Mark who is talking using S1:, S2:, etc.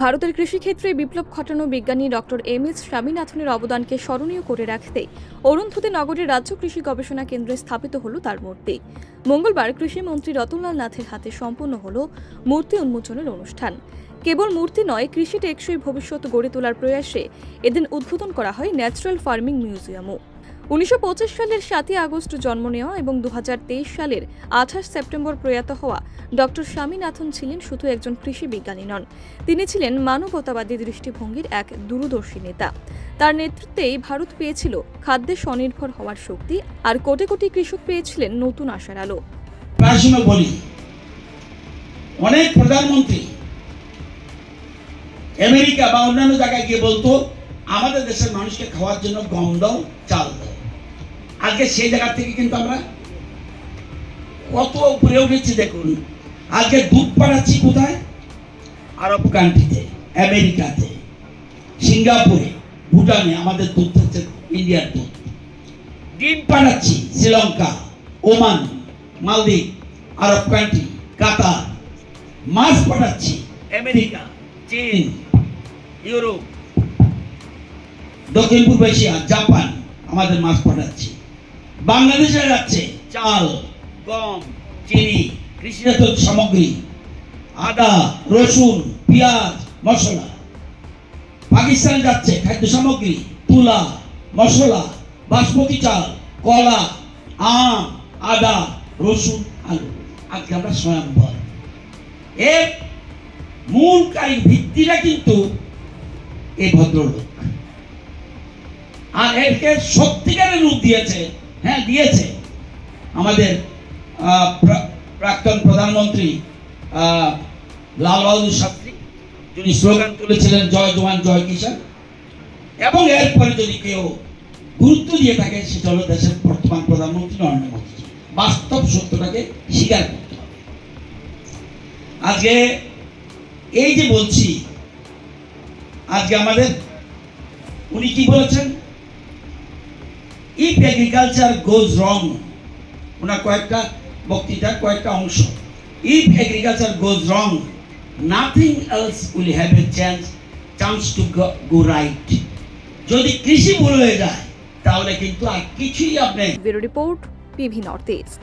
S1: ভারতের কৃষিক্ষেত্রে বিপ্লব ঘটানো বিজ্ঞানী ডক্টর এম.এস. স্বামীনাথনের অবদানকে স্মরণীয় করে রাখতে অরুন্ধতী নগরের রাজ্য কৃষি গবেষণা কেন্দ্রে স্থাপিত হল তার মূর্তি। মঙ্গলবার কৃষিমন্ত্রী রতনলাল নাথের হাতে সম্পন্ন হল মূর্তি উন্মোচনের অনুষ্ঠান। কেবল মূর্তি নয়, কৃষি টেকসই ভবিষ্যৎ গড়ে তোলার প্রয়াসে এদিন উদ্বোধন করা হয় ন্যাচারাল ফার্মিং মিউজিয়ামও। 1925 সালের 7 আগস্ট জন্ম নেওয়া এবং 2023 সালের 28 সেপ্টেম্বর প্রয়াত হওয়া ডক্টর স্বামীনাথন ছিলেন শুধু একজন কৃষি বিজ্ঞানী নন, তিনি ছিলেন মানবতাবাদী দৃষ্টিভঙ্গির এক দূরদর্শী নেতা। তার নেতৃত্বেই ভারত পেয়েছিল খাদ্যে স্বনির্ভর হওয়ার শক্তি, আর কোটি কোটি কৃষক পেয়েছিলেন নতুন আশার আলো।
S2: বলি, অনেক প্রধানমন্ত্রী আমেরিকা বা অন্যান্য জায়গায় গিয়ে বলতো আমাদের দেশের মানুষকে খাওয়ার জন্য গম দাও, চাল দাও। আজকে সেই জায়গা থেকে কিন্তু আমরা কত উপরে উঠেছি দেখুন। আজকে দুধ পাঠাচ্ছি কোথায়? আরব কান্ট্রিতে, আমেরিকাতে, সিঙ্গাপুরে, ভুটানে আমাদের দুধ হচ্ছে ইন্ডিয়ার দুধ। ডিম পাঠাচ্ছি শ্রীলঙ্কা, ওমান, মালদ্বীপ, আরব কান্ট্রি, কাতার। মাছ পাঠাচ্ছি আমেরিকা, চীন, ইউরোপ, দক্ষিণ পূর্ব এশিয়া, জাপান আমাদের মাছ পাঠাচ্ছে। বাংলাদেশে যাচ্ছে চাল, গম, চিনি, কৃষিজাত সামগ্রী, আদা, রসুন, পেঁয়াজ, মশলা। পাকিস্তান যাচ্ছে খাদ্য সামগ্রী, তুলা, মশলা, বাসমতি চাল, কলা, আম, আদা, রসুন, আলু। আজকে আমরা স্বয়ংবর। এর মূল ভিত্তিটা কিন্তু এই ভদ্রলোক, আর একে সত্যিকারের রূপ দিয়েছে। হ্যাঁ, দিয়েছে আমাদের প্রাক্তন প্রধানমন্ত্রী লাল বাহাদুর শাস্ত্রী, যিনি স্লোগান তুলেছিলেন জয় জওয়ান জয় কিষাণ। এবং এরপরে যদি কেউ গুরুত্ব দিয়ে থাকে, সেটা হলো দেশের বর্তমান প্রধানমন্ত্রী নরেন্দ্র মোদী। বাস্তব সত্যটাকে স্বীকার করতে হবে। আজকে এই যে বলছি, আজকে আমাদের উনি কি বলেছেন? If agriculture goes wrong, ওনার কয়েকটা বক্তৃতা, কয়েকটা অংশ। If agriculture goes wrong, nothing else will have a chance to go right. যদি কৃষি ভুল হয়ে যায়, তাহলে কিন্তু আর কিছুই আপনি।
S1: Bureau report, PV north east.